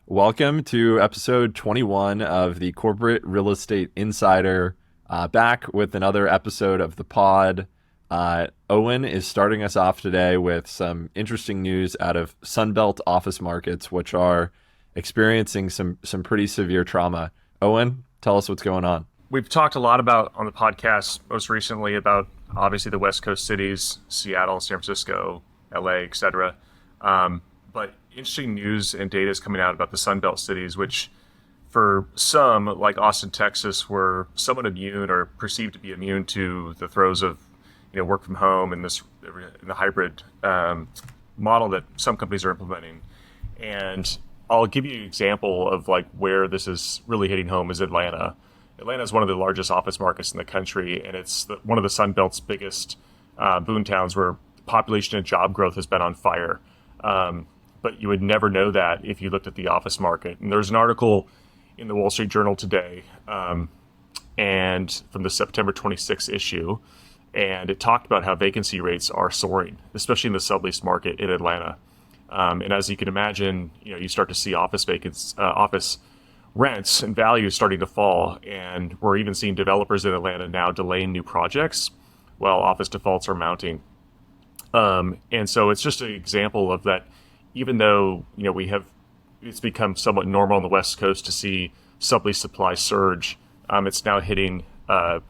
Welcome to episode 21 of the Corporate Real Estate Insider. Back with another episode of the pod. Owen is starting us off today with some interesting news out of Sunbelt office markets, which are experiencing some pretty severe trauma. Owen, tell us what's going on. We've talked a lot about on the podcast most recently about obviously the West Coast cities, Seattle, San Francisco, LA, etc. But interesting news and data is coming out about the Sunbelt cities, which for some, like Austin, Texas, were somewhat immune or perceived to be immune to the throes of work from home and the hybrid model that some companies are implementing. And I'll give you an example of like where this is really hitting home is Atlanta. Atlanta is one of the largest office markets in the country, and it's one of the Sun Belt's biggest boom towns where population and job growth has been on fire. But you would never know that if you looked at the office market. And there's an article in the Wall Street Journal today, and from the September 26th issue, and it talked about how vacancy rates are soaring, especially in the sublease market in Atlanta. And as you can imagine, you start to see office rents and values starting to fall, and we're even seeing developers in Atlanta now delaying new projects while office defaults are mounting. And so it's just an example of that. Even though it's become somewhat normal on the West Coast to see sublease supply surge, it's now hitting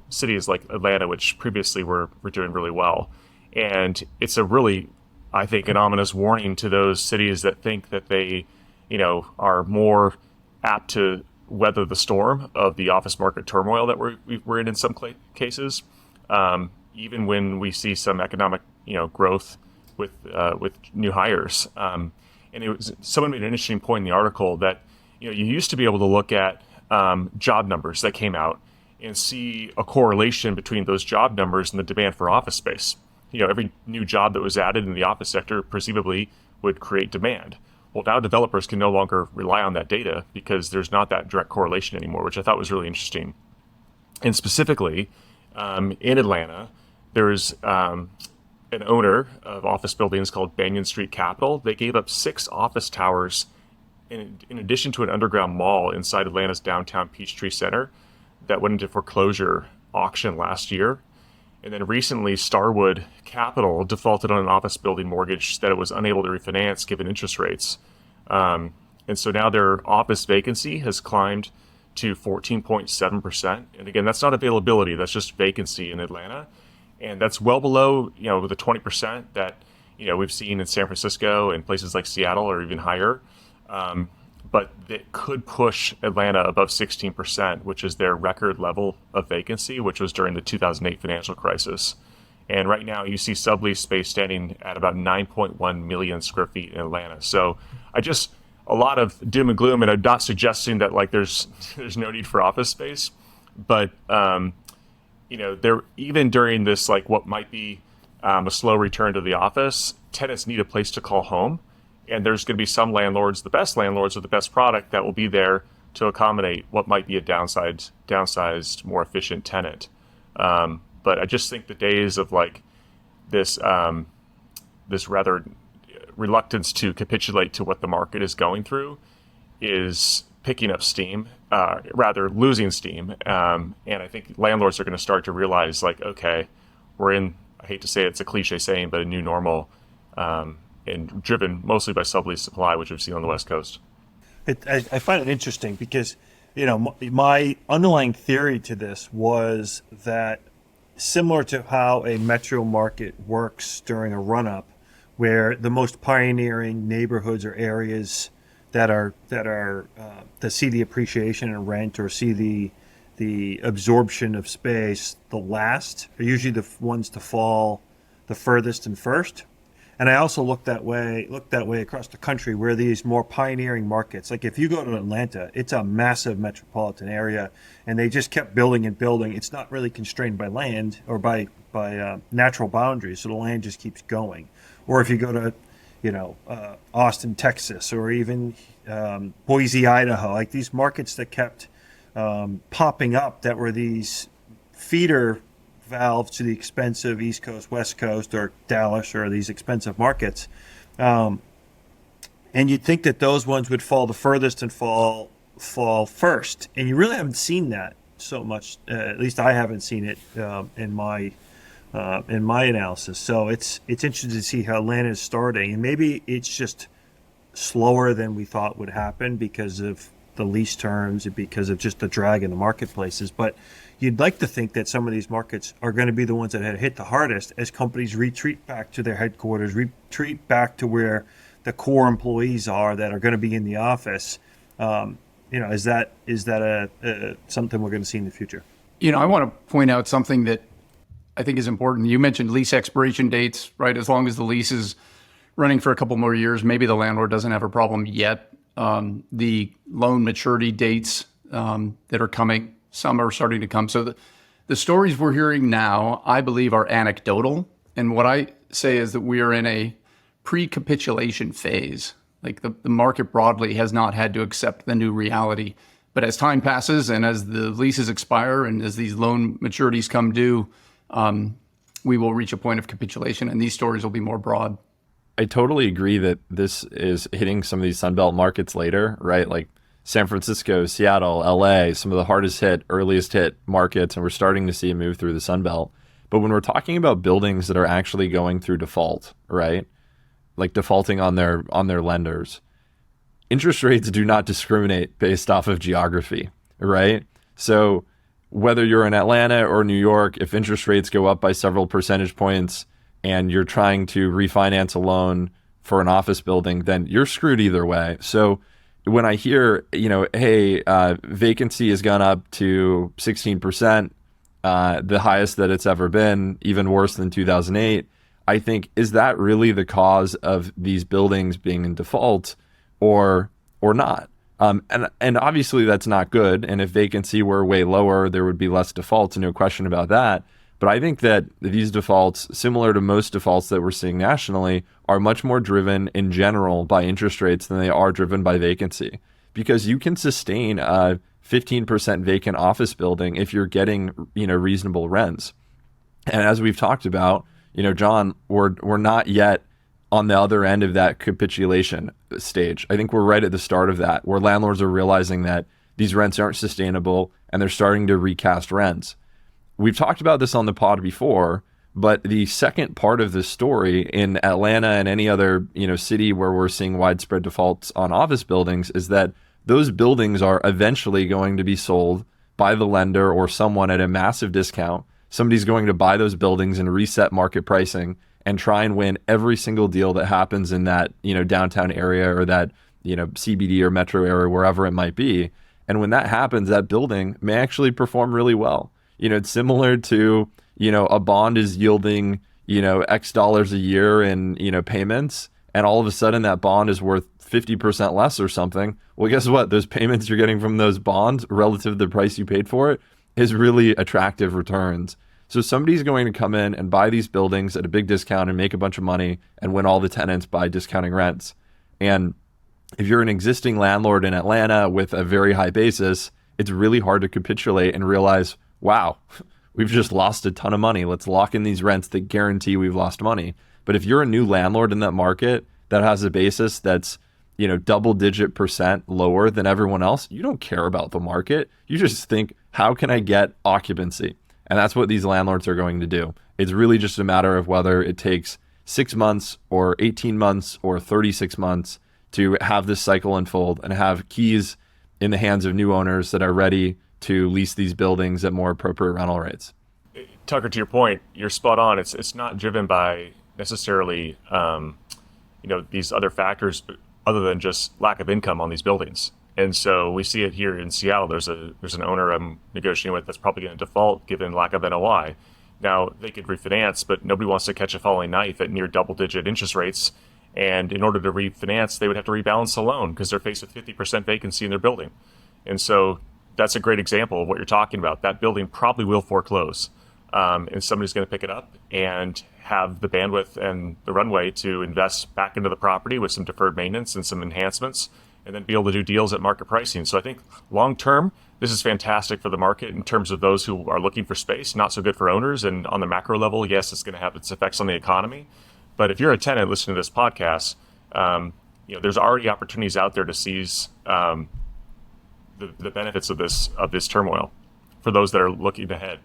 cities like Atlanta, which previously were doing really well. And it's a really, I think, an ominous warning to those cities that think that they, are more apt to weather the storm of the office market turmoil that we're in some cases, even when we see some economic growth with new hires. And someone made an interesting point in the article that you used to be able to look at job numbers that came out and see a correlation between those job numbers and the demand for office space. Every new job that was added in the office sector perceivably would create demand. Well, now developers can no longer rely on that data because there's not that direct correlation anymore, which I thought was really interesting. And specifically, in Atlanta, there's an owner of office buildings called Banyan Street Capital. They gave up 6 office towers in addition to an underground mall inside Atlanta's downtown Peachtree Center that went into foreclosure auction last year. And then recently, Starwood Capital defaulted on an office building mortgage that it was unable to refinance given interest rates. And so now their office vacancy has climbed to 14.7%. And again, that's not availability, that's just vacancy in Atlanta. And that's well below, the 20% that, we've seen in San Francisco and places like Seattle or even higher. But it could push Atlanta above 16%, which is their record level of vacancy, which was during the 2008 financial crisis. And right now you see sublease space standing at about 9.1 million square feet in Atlanta. So a lot of doom and gloom, and I'm not suggesting that like there's no need for office space, but there even during this like what might be a slow return to the office, tenants need a place to call home. And there's going to be some landlords, the best landlords with the best product, that will be there to accommodate what might be a downsized, more efficient tenant. But I just think the days of like this rather reluctance to capitulate to what the market is going through is picking up steam, rather losing steam. And I think landlords are going to start to realize like, okay, we're in, I hate to say it, it's a cliche saying, but a new normal. And driven mostly by sublease supply, which we've seen on the West Coast. I find it interesting because, my underlying theory to this was that similar to how a metro market works during a run-up, where the most pioneering neighborhoods or areas that see the appreciation in rent or see the absorption of space the last are usually the ones to fall the furthest and first. And I also look that way across the country where these more pioneering markets, like if you go to Atlanta, it's a massive metropolitan area and they just kept building and building. It's not really constrained by land or by natural boundaries. So the land just keeps going. Or if you go to, Austin, Texas, or even Boise, Idaho, like these markets that kept popping up that were these feeder valve to the expensive East Coast, West Coast, or Dallas, or these expensive markets. And you'd think that those ones would fall the furthest and fall first. And you really haven't seen that so much. At least I haven't seen it in my analysis. So it's interesting to see how Atlanta is starting, and maybe it's just slower than we thought would happen because of the lease terms and because of just the drag in the marketplaces. But you'd like to think that some of these markets are going to be the ones that had hit the hardest as companies retreat back to their headquarters, retreat back to where the core employees are that are going to be in the office. Is that something we're going to see in the future? I want to point out something that I think is important. You mentioned lease expiration dates, right? As long as the lease is running for a couple more years, maybe the landlord doesn't have a problem yet. The loan maturity dates that are coming, some are starting to come. So the stories we're hearing now, I believe, are anecdotal. And what I say is that we are in a pre-capitulation phase. Like the market broadly has not had to accept the new reality. But as time passes and as the leases expire and as these loan maturities come due, we will reach a point of capitulation and these stories will be more broad. I totally agree that this is hitting some of these Sunbelt markets later, right? Like San Francisco, Seattle, LA, some of the hardest hit, earliest hit markets, and we're starting to see it move through the Sunbelt. But when we're talking about buildings that are actually going through default, right? Like defaulting on their lenders, interest rates do not discriminate based off of geography, right? So whether you're in Atlanta or New York, if interest rates go up by several percentage points and you're trying to refinance a loan for an office building, then you're screwed either way. So when I hear, hey, vacancy has gone up to 16%, the highest that it's ever been, even worse than 2008, I think, is that really the cause of these buildings being in default or not? And obviously that's not good. And if vacancy were way lower, there would be less defaults, no question about that. But I think that these defaults, similar to most defaults that we're seeing nationally, are much more driven in general by interest rates than they are driven by vacancy. Because you can sustain a 15% vacant office building if you're getting, reasonable rents. And as we've talked about, John, we're not yet on the other end of that capitulation stage. I think we're right at the start of that, where landlords are realizing that these rents aren't sustainable and they're starting to recast rents. We've talked about this on the pod before, but the second part of this story in Atlanta and any other, city where we're seeing widespread defaults on office buildings is that those buildings are eventually going to be sold by the lender or someone at a massive discount. Somebody's going to buy those buildings and reset market pricing and try and win every single deal that happens in that, downtown area or that, CBD or metro area, wherever it might be. And when that happens, that building may actually perform really well. It's similar to, a bond is yielding, X dollars a year in, payments. And all of a sudden that bond is worth 50% less or something. Well, guess what? Those payments you're getting from those bonds relative to the price you paid for it is really attractive returns. So somebody's going to come in and buy these buildings at a big discount and make a bunch of money and win all the tenants by discounting rents. And if you're an existing landlord in Atlanta with a very high basis, it's really hard to capitulate and realize, wow, we've just lost a ton of money. Let's lock in these rents that guarantee we've lost money. But if you're a new landlord in that market that has a basis that's, double-digit % lower than everyone else, you don't care about the market. You just think, how can I get occupancy? And that's what these landlords are going to do. It's really just a matter of whether it takes 6 months or 18 months or 36 months to have this cycle unfold and have keys in the hands of new owners that are ready to lease these buildings at more appropriate rental rates. Tucker, to your point, you're spot on. It's not driven by necessarily these other factors, other than just lack of income on these buildings. And so we see it here in Seattle. There's an owner I'm negotiating with that's probably going to default given lack of NOI. Now, they could refinance, but nobody wants to catch a falling knife at near double-digit interest rates. And in order to refinance, they would have to rebalance the loan because they're faced with 50% vacancy in their building. And so that's a great example of what you're talking about. That building probably will foreclose. And somebody's going to pick it up and have the bandwidth and the runway to invest back into the property with some deferred maintenance and some enhancements, and then be able to do deals at market pricing. So I think long term, this is fantastic for the market in terms of those who are looking for space, not so good for owners. And on the macro level, yes, it's going to have its effects on the economy. But if you're a tenant listening to this podcast, there's already opportunities out there to seize the benefits of this turmoil for those that are looking ahead.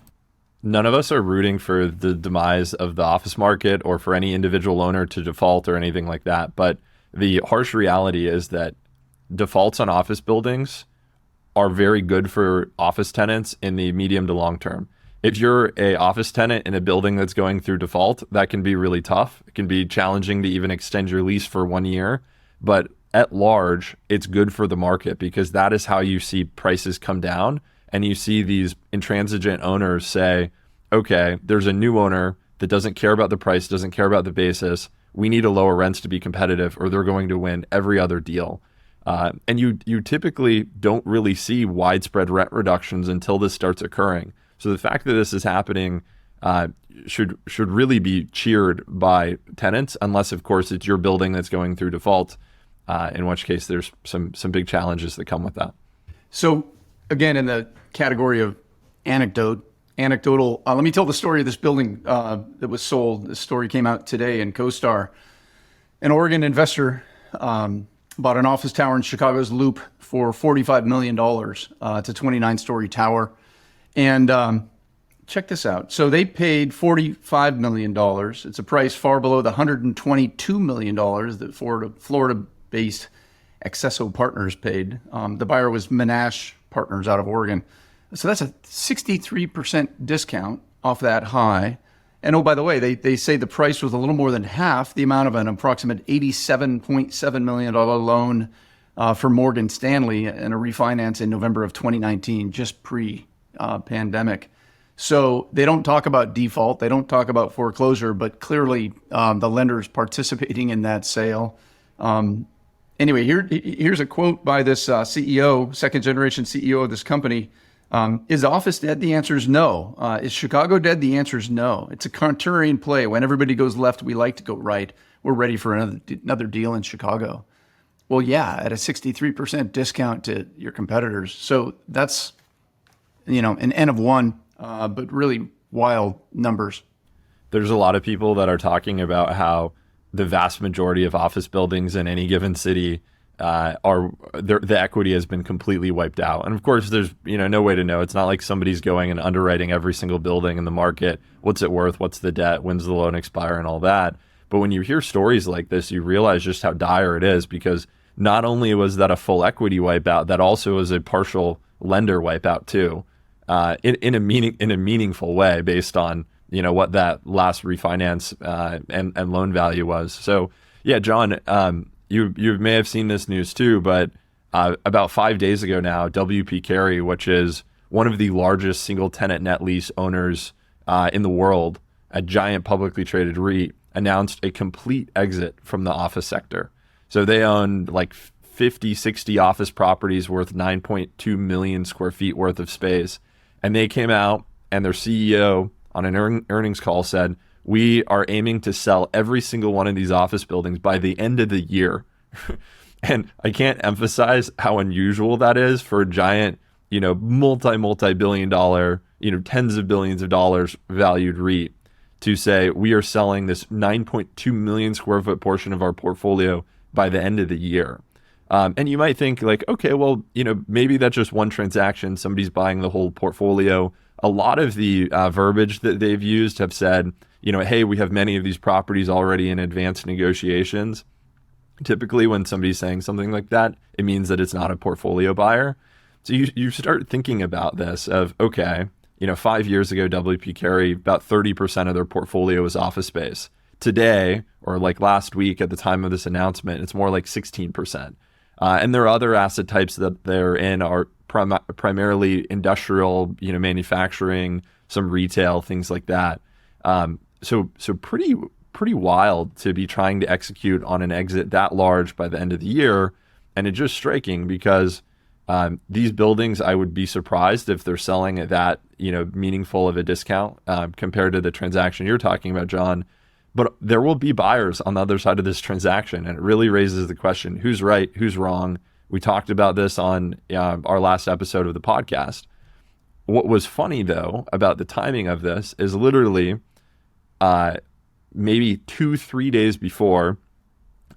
None of us are rooting for the demise of the office market or for any individual owner to default or anything like that. But the harsh reality is that defaults on office buildings are very good for office tenants in the medium to long term. If you're a office tenant in a building that's going through default, that can be really tough. It can be challenging to even extend your lease for 1 year. But at large, it's good for the market because that is how you see prices come down. And you see these intransigent owners say, okay, there's a new owner that doesn't care about the price, doesn't care about the basis. We need to lower rents to be competitive or they're going to win every other deal. And you typically don't really see widespread rent reductions until this starts occurring. So the fact that this is happening should really be cheered by tenants, unless, of course, it's your building that's going through default, in which case there's some big challenges that come with that. So again, in the category of anecdotal, let me tell the story of this building that was sold. This story came out today in CoStar. An Oregon investor bought an office tower in Chicago's Loop for $45 million. It's a 29-story tower. And check this out. So they paid $45 million. It's a price far below the $122 million that Florida-based Accesso Partners paid. The buyer was Monash Partners out of Oregon. So that's a 63% discount off that high. And oh, by the way, they say the price was a little more than half the amount of an approximate $87.7 million loan for Morgan Stanley in a refinance in November of 2019, just pre-pandemic. So they don't talk about default. They don't talk about foreclosure, but clearly the lender's participating in that sale. Anyway, here's a quote by this CEO, second-generation CEO of this company. Is office dead? The answer is no. Is Chicago dead? The answer is no. It's a contrarian play. When everybody goes left, we like to go right. We're ready for another deal in Chicago. Well, yeah, at a 63% discount to your competitors. So that's, an N of one, but really wild numbers. There's a lot of people that are talking about how the vast majority of office buildings in any given city the equity has been completely wiped out. And of course, there's no way to know. It's not like somebody's going and underwriting every single building in the market. What's it worth? What's the debt? When's the loan expire and all that? But when you hear stories like this, you realize just how dire it is, because not only was that a full equity wipeout, that also was a partial lender wipeout too, in a meaningful way based on what that last refinance and loan value was. So yeah, John, you may have seen this news too, but about 5 days ago now, WP Carey, which is one of the largest single tenant net lease owners in the world, a giant publicly traded REIT, announced a complete exit from the office sector. So they own like 50, 60 office properties worth 9.2 million square feet worth of space. And they came out and their CEO on an earnings call said, we are aiming to sell every single one of these office buildings by the end of the year. And I can't emphasize how unusual that is for a giant, multi-billion dollar, tens of billions of dollars valued REIT to say we are selling this 9.2 million square foot portion of our portfolio by the end of the year. And you might think like, okay, well, maybe that's just one transaction. Somebody's buying the whole portfolio. A lot of the verbiage that they've used have said, hey, we have many of these properties already in advanced negotiations. Typically, when somebody's saying something like that, it means that it's not a portfolio buyer. So you start thinking about this of, okay, 5 years ago, WP Carey, about 30% of their portfolio was office space. Today, or like last week at the time of this announcement, it's more like 16%. And there are other asset types that they're in are primarily industrial, manufacturing, some retail, things like that. So pretty wild to be trying to execute on an exit that large by the end of the year. And it's just striking because these buildings, I would be surprised if they're selling at that, meaningful of a discount compared to the transaction you're talking about, John. But there will be buyers on the other side of this transaction. And it really raises the question, who's right, who's wrong? We talked about this on our last episode of the podcast. What was funny, though, about the timing of this is literally maybe 2-3 days before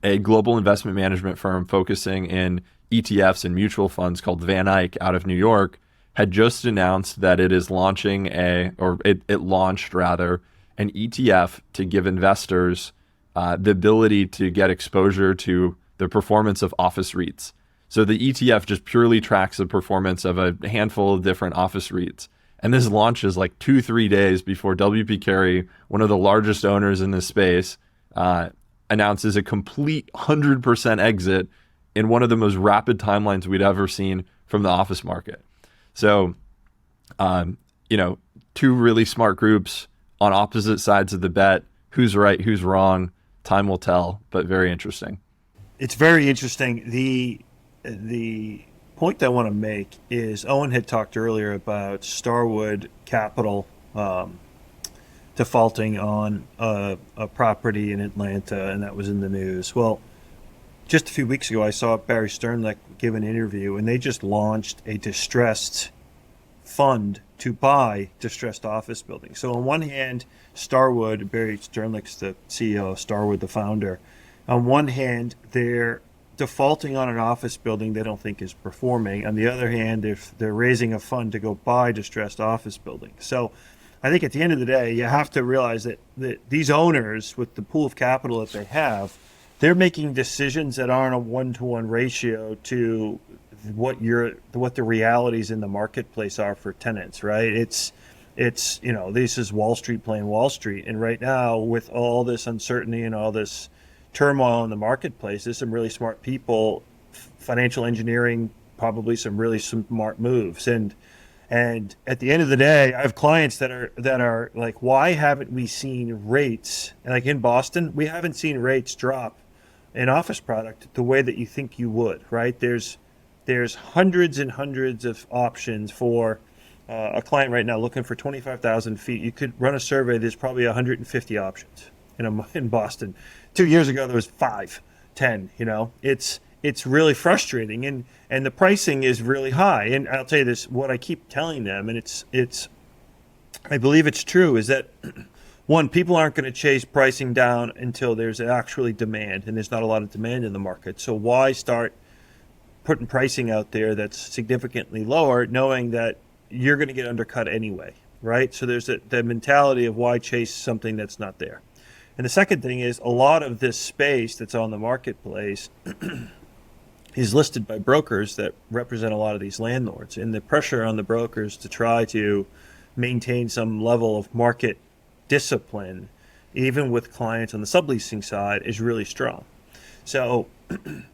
a global investment management firm focusing in ETFs and mutual funds called Van Eyck out of New York, had just announced that it is launching it launched rather an ETF to give investors the ability to get exposure to the performance of office REITs. So the ETF just purely tracks the performance of a handful of different office REITs. And this launches like 2-3 days before W.P. Carey, one of the largest owners in this space, announces a complete 100% exit in one of the most rapid timelines we'd ever seen from the office market. So, two really smart groups on opposite sides of the bet. Who's right, who's wrong? Time will tell, but very interesting. It's very interesting. The point I want to make is Owen had talked earlier about Starwood Capital defaulting on a property in Atlanta, and that was in the news. Well, just a few weeks ago, I saw Barry Sternlicht give an interview, and they just launched a distressed fund to buy distressed office buildings. So on one hand, Starwood, Barry Sternlicht's the CEO of Starwood, the founder. On one hand, they're defaulting on an office building they don't think is performing. On the other hand, they're raising a fund to go buy distressed office buildings. So I think at the end of the day, you have to realize that these owners, with the pool of capital that they have, they're making decisions that aren't a 1-to-1 ratio to what the realities in the marketplace are for tenants, right? It's this is Wall Street playing Wall Street, and right now with all this uncertainty and all this turmoil in the marketplace, there's some really smart people, financial engineering, probably some really smart moves, and at the end of the day, I have clients that are like, why haven't we seen rates, like in Boston, we haven't seen rates drop in office product the way that you think you would, right? There's hundreds and hundreds of options for a client right now looking for 25,000 feet. You could run a survey. There's probably 150 options in Boston. 2 years ago, there was 5, 10. It's really frustrating, and the pricing is really high. And I'll tell you this: what I keep telling them, and it's I believe it's true, is that one, people aren't going to chase pricing down until there's actually demand, and there's not a lot of demand in the market. So why start putting pricing out there that's significantly lower, knowing that you're going to get undercut anyway, right? So there's the mentality of why chase something that's not there. And the second thing is, a lot of this space that's on the marketplace is listed by brokers that represent a lot of these landlords, and the pressure on the brokers to try to maintain some level of market discipline, even with clients on the subleasing side, is really strong. So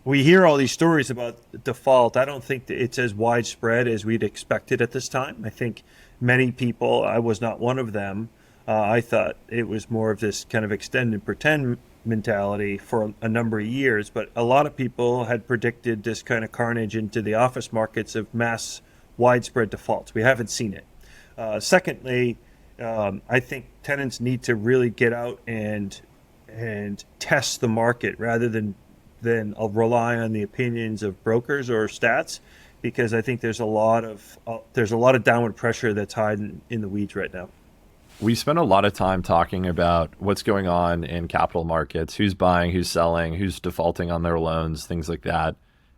we hear all these stories about default. I don't think that it's as widespread as we'd expected at this time. I think many people, I was not one of them, I thought it was more of this kind of extend and pretend mentality for a number of years, but a lot of people had predicted this kind of carnage into the office markets of mass widespread defaults. We haven't seen it. Secondly, I think tenants need to really get out and test the market rather than rely on the opinions of brokers or stats, because I think there's a lot of downward pressure that's hiding in the weeds right now. We spent a lot of time talking about what's going on in capital markets, who's buying, who's selling, who's defaulting on their loans, things like that.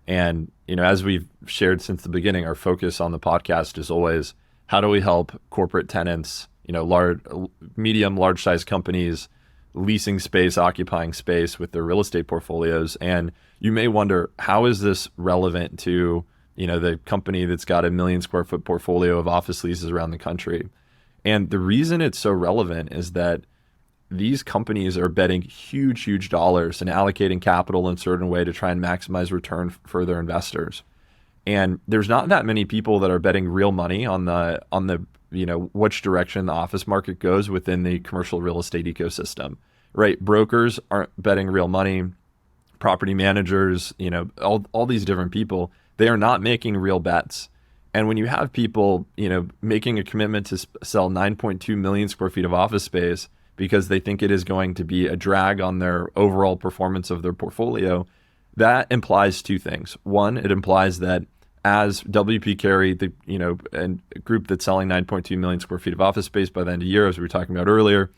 And, as we've shared since the beginning, our focus on the podcast is always, how do we help corporate tenants, large, medium, large size companies, leasing space, occupying space with their real estate portfolios. And you may wonder, how is this relevant to, the company that's got a 1 million square foot portfolio of office leases around the country? And the reason it's so relevant is that these companies are betting huge, huge dollars and allocating capital in a certain way to try and maximize return for their investors. And there's not that many people that are betting real money on the which direction the office market goes within the commercial real estate ecosystem, right? Brokers aren't betting real money. Property managers, all these different people, they are not making real bets. And when you have people, making a commitment to sell 9.2 million square feet of office space because they think it is going to be a drag on their overall performance of their portfolio, that implies two things. One, it implies that as W.P. Carey, and a group that's selling 9.2 million square feet of office space by the end of the year, as we were talking about earlier,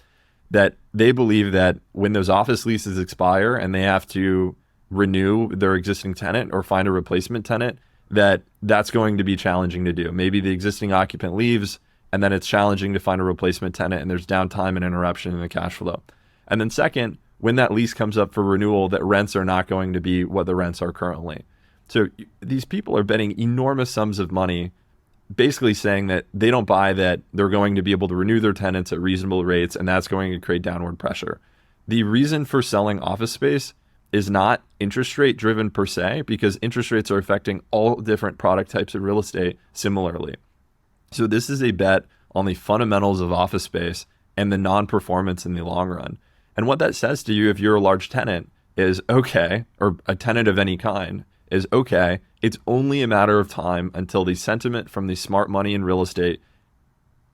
that they believe that when those office leases expire and they have to renew their existing tenant or find a replacement tenant, that's going to be challenging to do. Maybe the existing occupant leaves and then it's challenging to find a replacement tenant and there's downtime and interruption in the cash flow. And then second, when that lease comes up for renewal, that rents are not going to be what the rents are currently. So these people are betting enormous sums of money, basically saying that they don't buy that they're going to be able to renew their tenants at reasonable rates, and that's going to create downward pressure. The reason for selling office space is not interest rate driven per se, because interest rates are affecting all different product types of real estate similarly. So this is a bet on the fundamentals of office space and the non-performance in the long run. And what that says to you, if you're a large tenant, is okay, or a tenant of any kind, is okay, it's only a matter of time until the sentiment from the smart money in real estate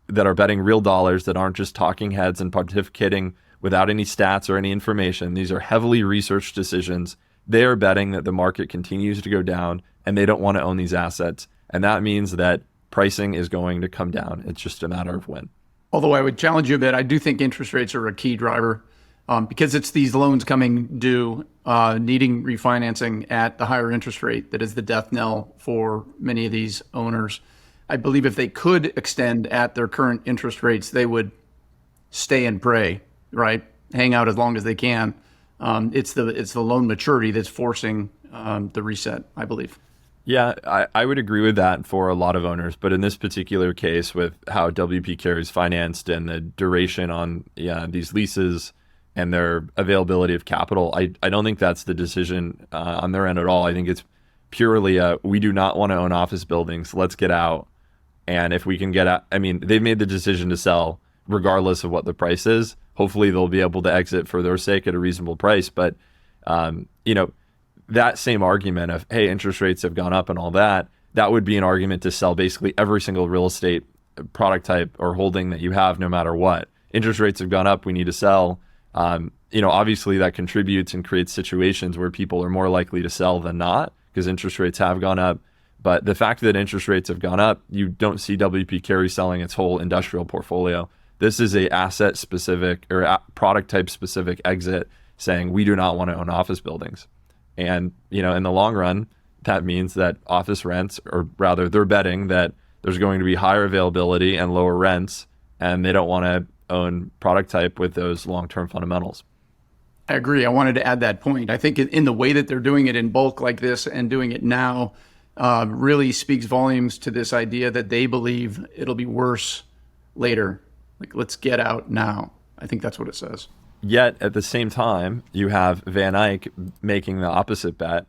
that are betting real dollars, that aren't just talking heads and pontificating without any stats or any information. These are heavily researched decisions. They are betting that the market continues to go down and they don't want to own these assets. And that means that pricing is going to come down. It's just a matter of when. Although I would challenge you a bit, I do think interest rates are a key driver because it's these loans coming due, needing refinancing at the higher interest rate that is the death knell for many of these owners. I believe if they could extend at their current interest rates, they would stay and pray, right? Hang out as long as they can. It's the loan maturity that's forcing the reset, I believe. Yeah, I would agree with that for a lot of owners. But in this particular case, with how WP Carey is financed and the duration on these leases and their availability of capital, I don't think that's the decision on their end at all. I think it's purely we do not want to own office buildings. Let's get out. And if we can get out, I mean, they've made the decision to sell regardless of what the price is. Hopefully they'll be able to exit for their sake at a reasonable price. But, that same argument of, hey, interest rates have gone up and all that, that would be an argument to sell basically every single real estate product type or holding that you have, no matter what. Interest rates have gone up, we need to sell. Obviously that contributes and creates situations where people are more likely to sell than not because interest rates have gone up. But the fact that interest rates have gone up, you don't see WP Carey selling its whole industrial portfolio. This is a asset specific or product type specific exit saying we do not want to own office buildings. And, in the long run, that means that office rents, or rather they're betting that there's going to be higher availability and lower rents, and they don't want to own product type with those long-term fundamentals. I agree. I wanted to add that point. I think in the way that they're doing it in bulk like this and doing it now really speaks volumes to this idea that they believe it'll be worse later. Like, let's get out now. I think that's what it says. Yet at the same time, you have Van Eyck making the opposite bet.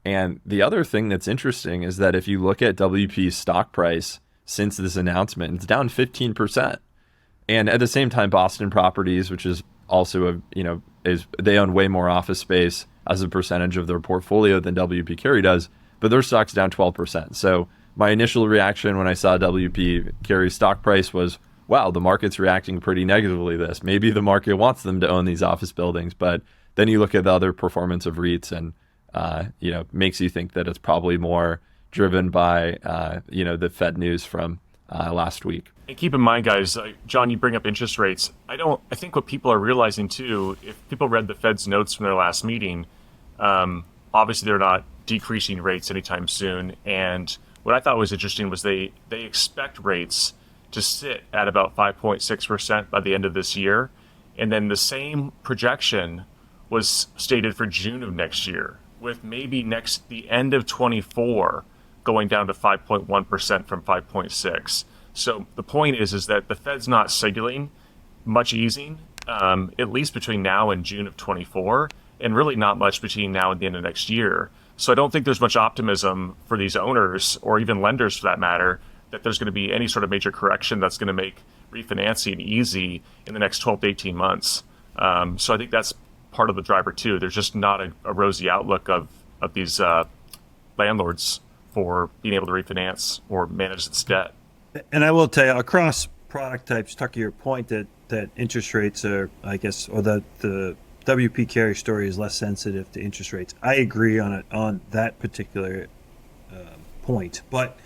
And the other thing that's interesting is that if you look at WP's stock price since this announcement, it's down 15%. And at the same time, Boston Properties, which is also they own way more office space as a percentage of their portfolio than WP Carey does, but their stock's down 12%. So my initial reaction when I saw WP Carey's stock price was, wow, the market's reacting pretty negatively to this. Maybe the market wants them to own these office buildings. But then you look at the other performance of REITs and, makes you think that it's probably more driven by, the Fed news from last week. And keep in mind, guys, John, you bring up interest rates. I think what people are realizing too, if people read the Fed's notes from their last meeting, obviously they're not decreasing rates anytime soon. And what I thought was interesting was they expect rates to sit at about 5.6% by the end of this year. And then the same projection was stated for June of next year, with maybe the end of 24 going down to 5.1% from 5.6. So the point is that the Fed's not signaling much easing, at least between now and June of 24, and really not much between now and the end of next year. So I don't think there's much optimism for these owners, or even lenders for that matter, that there's going to be any sort of major correction that's going to make refinancing easy in the next 12 to 18 months. So I think that's part of the driver too. There's just not a rosy outlook of these landlords for being able to refinance or manage this debt. And I will tell you, across product types, Tucker, your point that interest rates are, I guess, or the WP Carey story is less sensitive to interest rates. I agree on that particular point. But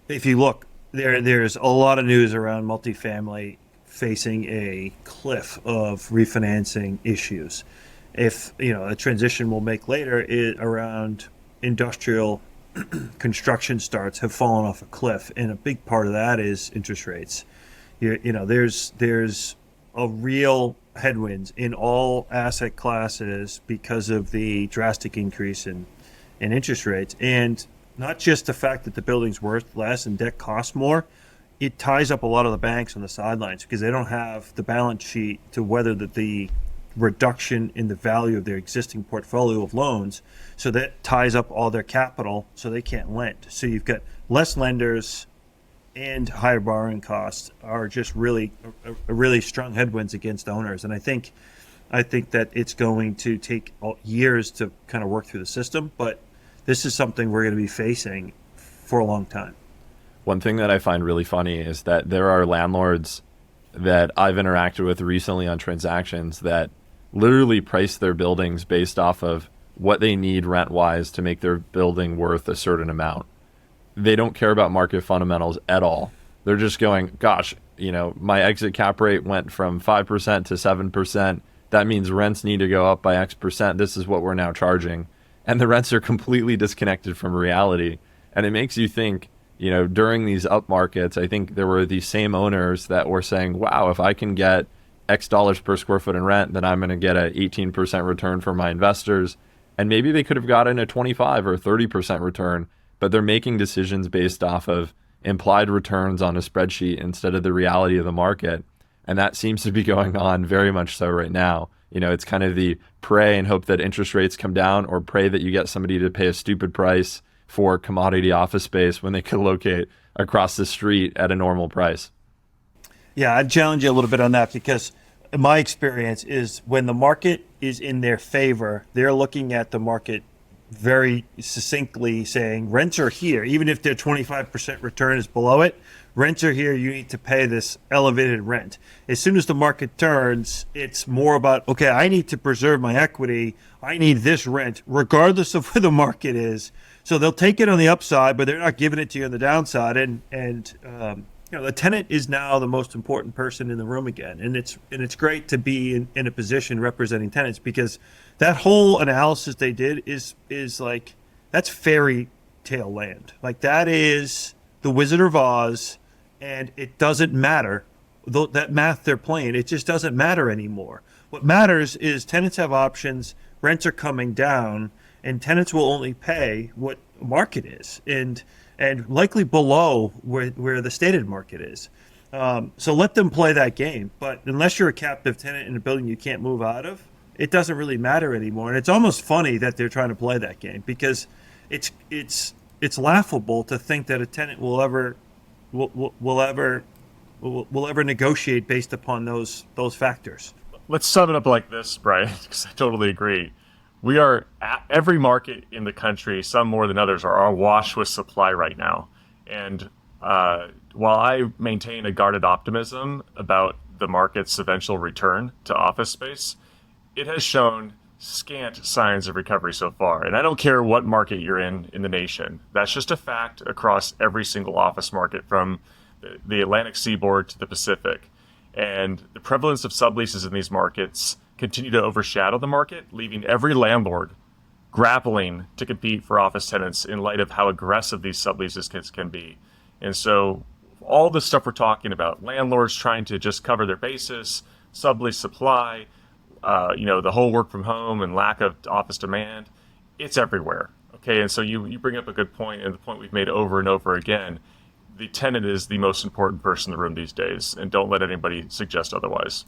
if you look, there's a lot of news around multifamily facing a cliff of refinancing issues. If a transition we'll make later is around industrial construction starts have fallen off a cliff, and a big part of that is interest rates. There's a real headwinds in all asset classes because of the drastic increase in interest rates, and not just the fact that the building's worth less and debt costs more. It ties up a lot of the banks on the sidelines because they don't have the balance sheet to weather the reduction in the value of their existing portfolio of loans. So that ties up all their capital, so they can't lend. So you've got less lenders, and higher borrowing costs are just really strong headwinds against owners. And I think that it's going to take years to kind of work through the system, but this is something we're going to be facing for a long time. One thing that I find really funny is that there are landlords that I've interacted with recently on transactions that literally price their buildings based off of what they need rent-wise to make their building worth a certain amount. They don't care about market fundamentals at all. They're just going, gosh, my exit cap rate went from 5% to 7%. That means rents need to go up by X percent. This is what we're now charging. And the rents are completely disconnected from reality. And it makes you think, during these up markets, I think there were these same owners that were saying, wow, if I can get X dollars per square foot in rent, then I'm going to get an 18% return for my investors. And maybe they could have gotten a 25 or 30% return, but they're making decisions based off of implied returns on a spreadsheet instead of the reality of the market. And that seems to be going on very much so right now. It's kind of the pray and hope that interest rates come down, or pray that you get somebody to pay a stupid price for commodity office space when they could locate across the street at a normal price. Yeah, I'd challenge you a little bit on that, because my experience is when the market is in their favor, they're looking at the market very succinctly saying rents are here. Even if their 25% return is below it, rents are here. You need to pay this elevated rent. As soon as the market turns, it's more about, okay, I need to preserve my equity. I need this rent regardless of where the market is. So they'll take it on the upside, but they're not giving it to you on the downside. And the tenant is now the most important person in the room again. And it's great to be in a position representing tenants, because that whole analysis they did is like, that's fairy tale land. Like, that is the Wizard of Oz, and it doesn't matter. That math they're playing, it just doesn't matter anymore. What matters is tenants have options, rents are coming down, and tenants will only pay what market is, and likely below where the stated market is. So let them play that game. But unless you're a captive tenant in a building you can't move out of, it doesn't really matter anymore. And it's almost funny that they're trying to play that game, because it's laughable to think that a tenant will ever negotiate based upon those factors. Let's sum it up like this, Brian, because I totally agree. We are at every market in the country, some more than others, are awash with supply right now. And while I maintain a guarded optimism about the market's eventual return to office space, it has shown scant signs of recovery so far. And I don't care what market you're in the nation. That's just a fact across every single office market, from the Atlantic seaboard to the Pacific. And the prevalence of subleases in these markets continue to overshadow the market, leaving every landlord grappling to compete for office tenants in light of how aggressive these subleases can be. And so all the stuff we're talking about, landlords trying to just cover their basis, sublease supply, the whole work from home and lack of office demand, it's everywhere. Okay, and so you bring up a good point, and the point we've made over and over again. The tenant is the most important person in the room these days, and don't let anybody suggest otherwise.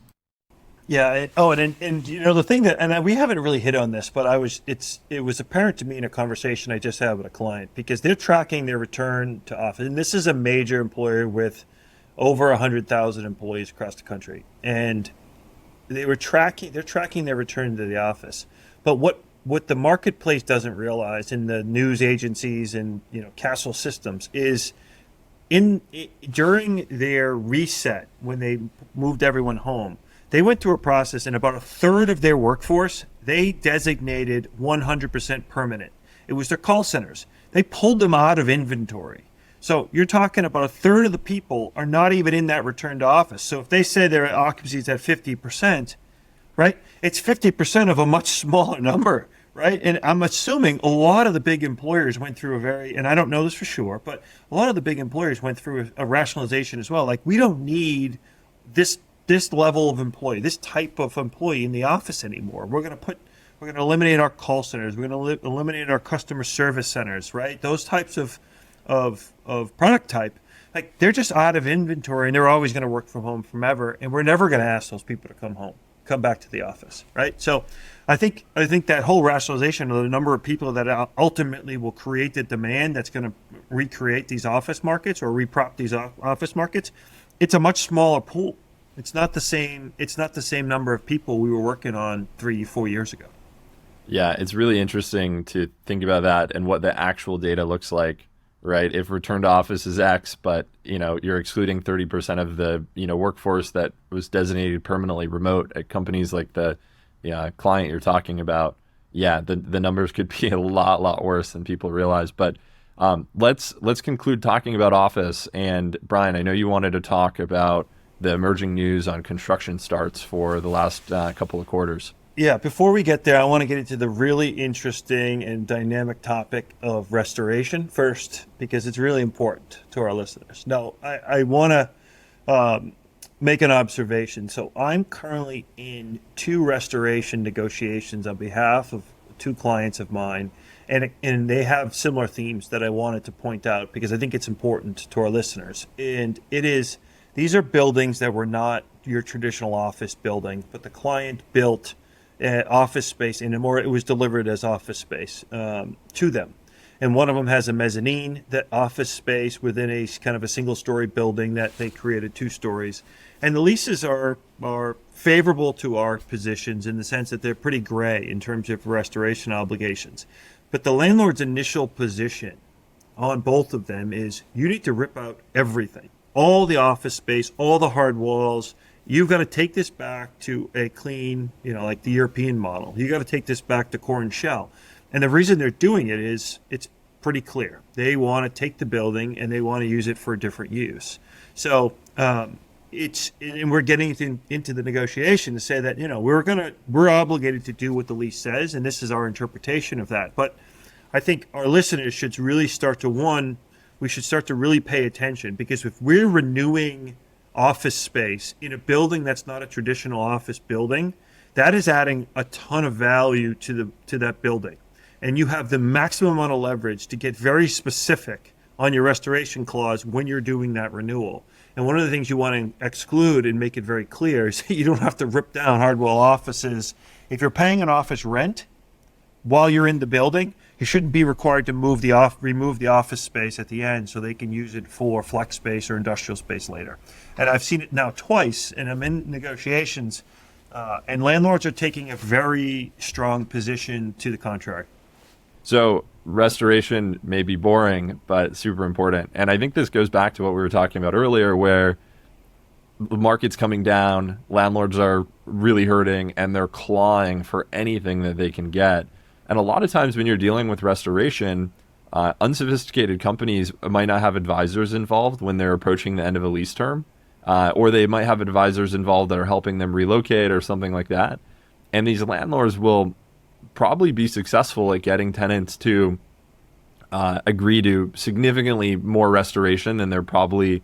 Yeah. And the thing that, and we haven't really hit on this, but it was apparent to me in a conversation I just had with a client, because they're tracking their return to office, and this is a major employer with over 100,000 employees across the country, and they're tracking their return to the office. But what the marketplace doesn't realize, in the news agencies and Castle Systems, is during their reset, when they moved everyone home, they went through a process, and about a third of their workforce, they designated 100% permanent. It was their call centers. They pulled them out of inventory. So you're talking about a third of the people are not even in that return to office. So if they say their occupancy is at 50%, right, it's 50% of a much smaller number, right? And I'm assuming a lot of the big employers went through and I don't know this for sure, but a lot of the big employers went through a rationalization as well. Like, we don't need this level of employee, this type of employee in the office anymore. We're going to eliminate our call centers. We're going to eliminate our customer service centers, right? Those types of product type, like, they're just out of inventory, and they're always going to work from home forever. And we're never going to ask those people to come back to the office, right? So I think that whole rationalization of the number of people that ultimately will create the demand that's going to recreate these office markets or reprop these office markets, it's a much smaller pool. It's not the same number of people we were working on 3-4 years ago. Yeah, it's really interesting to think about that and what the actual data looks like, right? If return to office is X, but you're excluding 30% of the workforce that was designated permanently remote at companies like the client you're talking about. Yeah, the numbers could be a lot worse than people realize. But let's conclude talking about office. And Brian, I know you wanted to talk about the emerging news on construction starts for the last couple of quarters. Yeah, before we get there, I want to get into the really interesting and dynamic topic of restoration first, because it's really important to our listeners. Now, I want to make an observation. So I'm currently in 2 restoration negotiations on behalf of 2 clients of mine, and they have similar themes that I wanted to point out because I think it's important to our listeners. And these are buildings that were not your traditional office building, but the client built office space it was delivered as office space to them. And one of them has a mezzanine, that office space within a kind of a single story building that they created 2 stories. And the leases are favorable to our positions in the sense that they're pretty gray in terms of restoration obligations. But the landlord's initial position on both of them is you need to rip out everything, all the office space, all the hard walls. You've got to take this back to a clean, like the European model. You got to take this back to core and shell. And the reason they're doing it is it's pretty clear. They want to take the building and they want to use it for a different use. So and we're getting into the negotiation to say that we're obligated to do what the lease says, and this is our interpretation of that. But I think our listeners should really we should start to really pay attention, because if we're renewing office space in a building that's not a traditional office building, that is adding a ton of value to that building. And you have the maximum amount of leverage to get very specific on your restoration clause when you're doing that renewal. And one of the things you want to exclude and make it very clear is that you don't have to rip down hardwall offices. If you're paying an office rent while you're in the building, you shouldn't be required to remove the office space at the end so they can use it for flex space or industrial space later. And I've seen it now twice, and I'm in negotiations, and landlords are taking a very strong position to the contrary. So restoration may be boring, but super important. And I think this goes back to what we were talking about earlier, where the market's coming down, landlords are really hurting, and they're clawing for anything that they can get. And a lot of times when you're dealing with restoration, unsophisticated companies might not have advisors involved when they're approaching the end of a lease term, or they might have advisors involved that are helping them relocate or something like that. And these landlords will probably be successful at getting tenants to agree to significantly more restoration than they're probably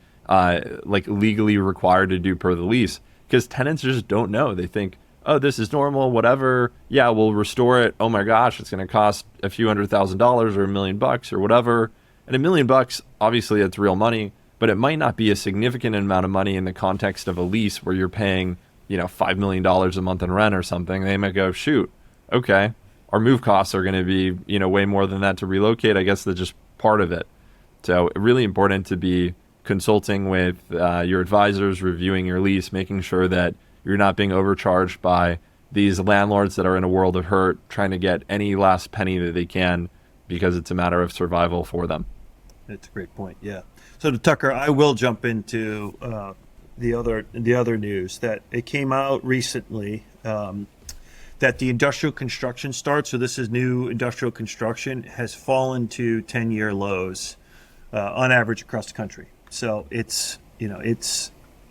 legally required to do per the lease, because tenants just don't know. They think, oh, this is normal, whatever. Yeah, we'll restore it. Oh my gosh, it's going to cost a few $100,000 or $1 million or whatever. And $1 million, obviously, it's real money, but it might not be a significant amount of money in the context of a lease where you're paying, $5 million a month in rent or something. They might go, shoot, okay, our move costs are going to be, way more than that to relocate. I guess that's just part of it. So really important to be consulting with your advisors, reviewing your lease, making sure that you're not being overcharged by these landlords that are in a world of hurt, trying to get any last penny that they can because it's a matter of survival for them. That's a great point. Yeah. So Tucker, I will jump into the other news that it came out recently that the industrial construction starts. So this is new industrial construction has fallen to 10-year lows. on average across the country. So it's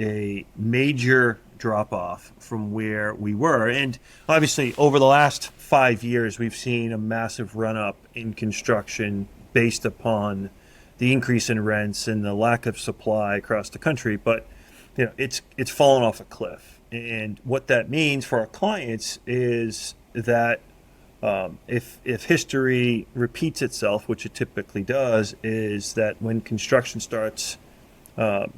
a major drop off from where we were. And obviously, over the last 5 years, we've seen a massive run up in construction based upon the increase in rents and the lack of supply across the country. But it's fallen off a cliff. And what that means for our clients is that if history repeats itself, which it typically does, is that when construction starts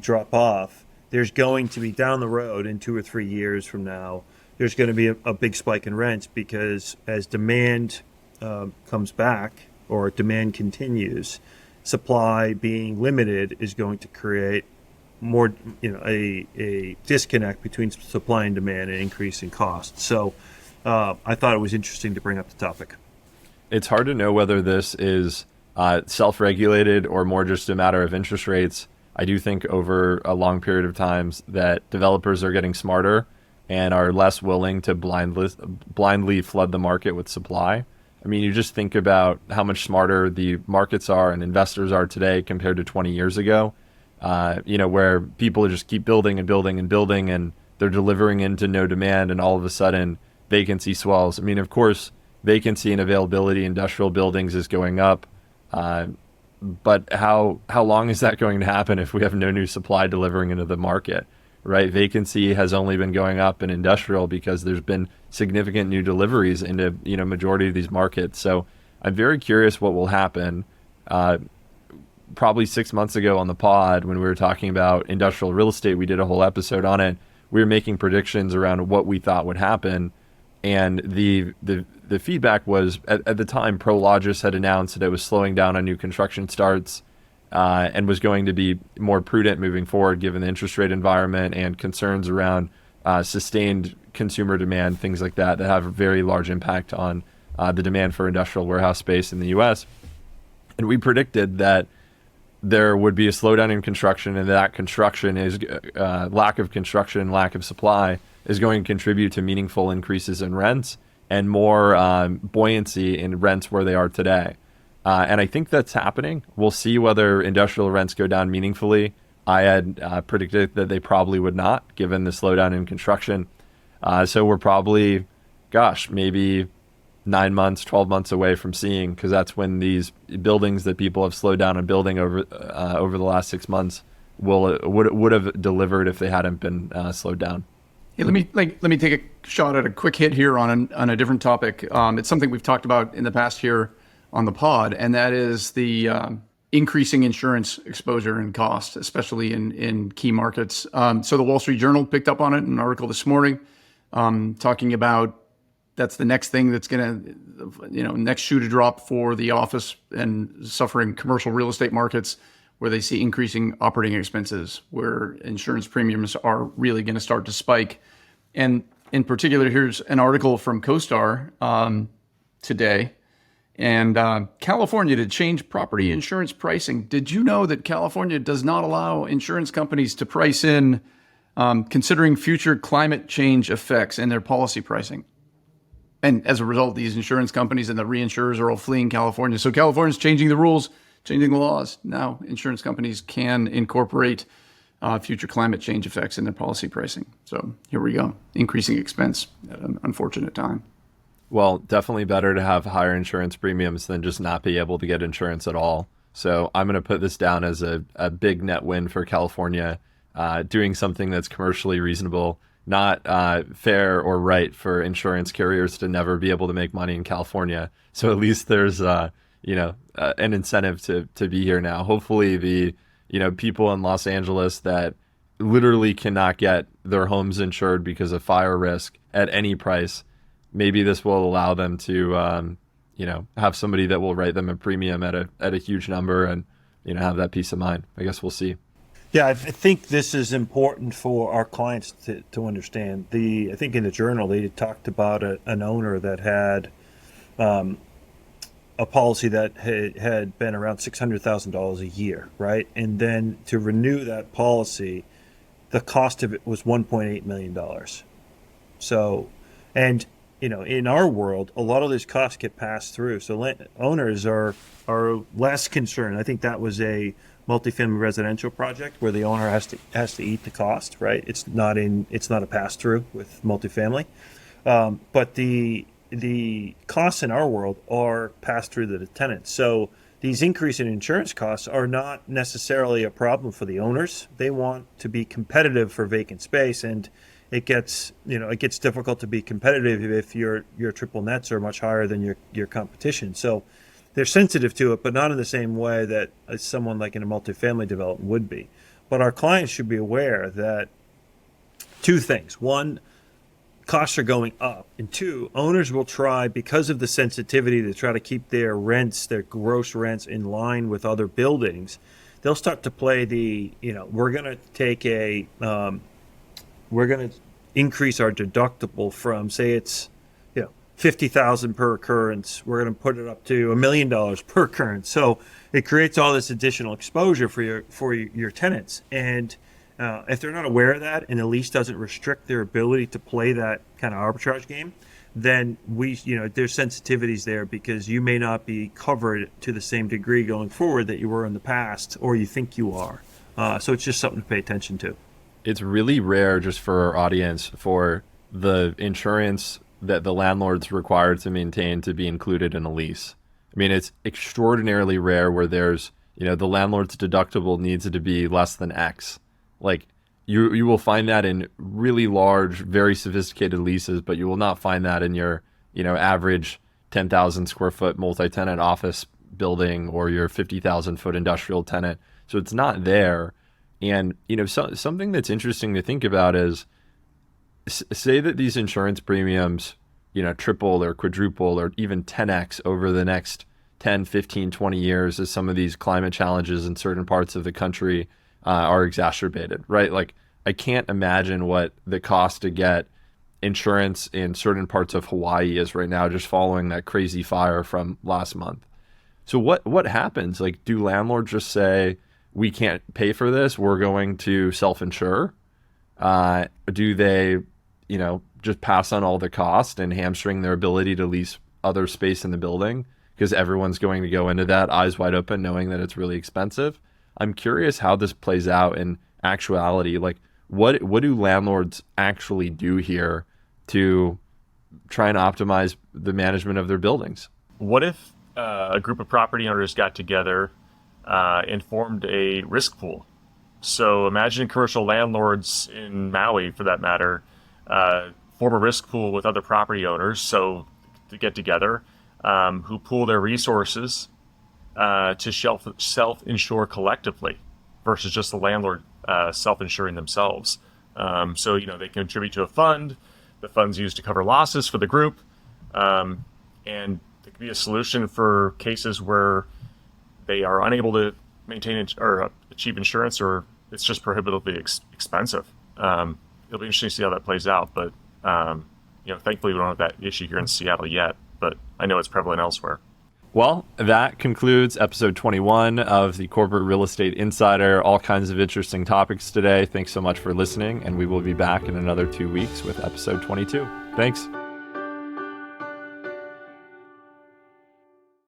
drop off, there's going to be down the road in 2 or 3 years from now, there's going to be a big spike in rents, because as demand comes back or demand continues, supply being limited is going to create more, a disconnect between supply and demand and increase in cost. So I thought it was interesting to bring up the topic. It's hard to know whether this is self-regulated or more just a matter of interest rates. I do think over a long period of times that developers are getting smarter and are less willing to blindly flood the market with supply. I mean, you just think about how much smarter the markets are and investors are today compared to 20 years ago, where people just keep building and building and building, and they're delivering into no demand, and all of a sudden vacancy swells. I mean, of course, vacancy and availability in industrial buildings is going up. But how long is that going to happen if we have no new supply delivering into the market, right? Vacancy has only been going up in industrial because there's been significant new deliveries into majority of these markets. So I'm very curious what will happen. Probably 6 months ago on the pod, when we were talking about industrial real estate, we did a whole episode on it. We were making predictions around what we thought would happen. And the feedback was, at the time, Prologis had announced that it was slowing down on new construction starts and was going to be more prudent moving forward given the interest rate environment and concerns around sustained consumer demand, things like that have a very large impact on the demand for industrial warehouse space in the U.S. And we predicted that there would be a slowdown in construction, and that construction is lack of construction and lack of supply is going to contribute to meaningful increases in rents and more buoyancy in rents where they are today. And I think that's happening. We'll see whether industrial rents go down meaningfully. I had predicted that they probably would not, given the slowdown in construction. So we're probably, maybe 9 months, 12 months away from seeing, because that's when these buildings that people have slowed down on building over the last 6 months would have delivered if they hadn't been slowed down. Hey, let me take a shot at a quick hit here on a different topic. It's something we've talked about in the past here on the pod, and that is the increasing insurance exposure and cost, especially in key markets. So the Wall Street Journal picked up on it in an article this morning, talking about that's the next thing that's going to, next shoe to drop for the office and suffering commercial real estate markets, where they see increasing operating expenses, where insurance premiums are really going to start to spike. And in particular, here's an article from CoStar today. And California to change property insurance pricing. Did you know that California does not allow insurance companies to price in considering future climate change effects in their policy pricing? And as a result, these insurance companies and the reinsurers are all fleeing California. So California's changing the rules, changing the laws. Now insurance companies can incorporate future climate change effects in their policy pricing. So here we go, increasing expense at an unfortunate time. Well, definitely better to have higher insurance premiums than just not be able to get insurance at all. So I'm going to put this down as a big net win for California, doing something that's commercially reasonable, not fair or right for insurance carriers to never be able to make money in California. So at least there's an incentive to be here now. Hopefully the people in Los Angeles that literally cannot get their homes insured because of fire risk at any price, maybe this will allow them to have somebody that will write them a premium at a huge number and have that peace of mind. I guess we'll see. Yeah, I think this is important for our clients to understand. I think in the journal they talked about an owner that had a policy that had been around $600,000 a year, right? And then to renew that policy, the cost of it was $1.8 million. So, and in our world, a lot of those costs get passed through. So owners are less concerned. I think that was a multifamily residential project where the owner has to eat the cost, right? It's not a pass through with multifamily, but the costs in our world are passed through to the tenants. So these increase in insurance costs are not necessarily a problem for the owners. They want to be competitive for vacant space, and it gets difficult to be competitive if your triple nets are much higher than your competition. So they're sensitive to it, but not in the same way that someone like in a multifamily development would be. But our clients should be aware that two things: one, costs are going up, and two, owners will try, because of the sensitivity, to try to keep their gross rents in line with other buildings. They'll start to play we're going to increase our deductible from, say it's $50,000 per occurrence. We're going to put it up to $1 million per occurrence. So it creates all this additional exposure for your tenants. And if they're not aware of that, and the lease doesn't restrict their ability to play that kind of arbitrage game, then there's sensitivities there, because you may not be covered to the same degree going forward that you were in the past, or you think you are. So it's just something to pay attention to. It's really rare, just for our audience, for the insurance that the landlord's required to maintain to be included in a lease. I mean, it's extraordinarily rare where there's, the landlord's deductible needs to be less than X. Like, you will find that in really large, very sophisticated leases, but you will not find that in your, average 10,000 square foot multi-tenant office building or your 50,000 foot industrial tenant. So it's not there. And, something that's interesting to think about is, say that these insurance premiums, triple or quadruple or even 10x over the next 10, 15, 20 years as some of these climate challenges in certain parts of the country are exacerbated, right? Like, I can't imagine what the cost to get insurance in certain parts of Hawaii is right now, just following that crazy fire from last month. So what happens? Like, do landlords just say, we can't pay for this, we're going to self-insure? Do they, just pass on all the cost and hamstring their ability to lease other space in the building because everyone's going to go into that eyes wide open, knowing that it's really expensive? I'm curious how this plays out in actuality. Like, what do landlords actually do here to try and optimize the management of their buildings? What if a group of property owners got together and formed a risk pool? So imagine commercial landlords in Maui, for that matter, form a risk pool with other property owners, so to get together, who pool their resources to self-insure collectively versus just the landlord self-insuring themselves. So, they contribute to a fund. The fund's used to cover losses for the group. And it could be a solution for cases where they are unable to maintain or achieve insurance, or it's just prohibitively expensive. It'll be interesting to see how that plays out. But, thankfully we don't have that issue here in Seattle yet, but I know it's prevalent elsewhere. Well, that concludes episode 21 of the Corporate Real Estate Insider. All kinds of interesting topics today. Thanks so much for listening, and we will be back in another 2 weeks with episode 22. Thanks.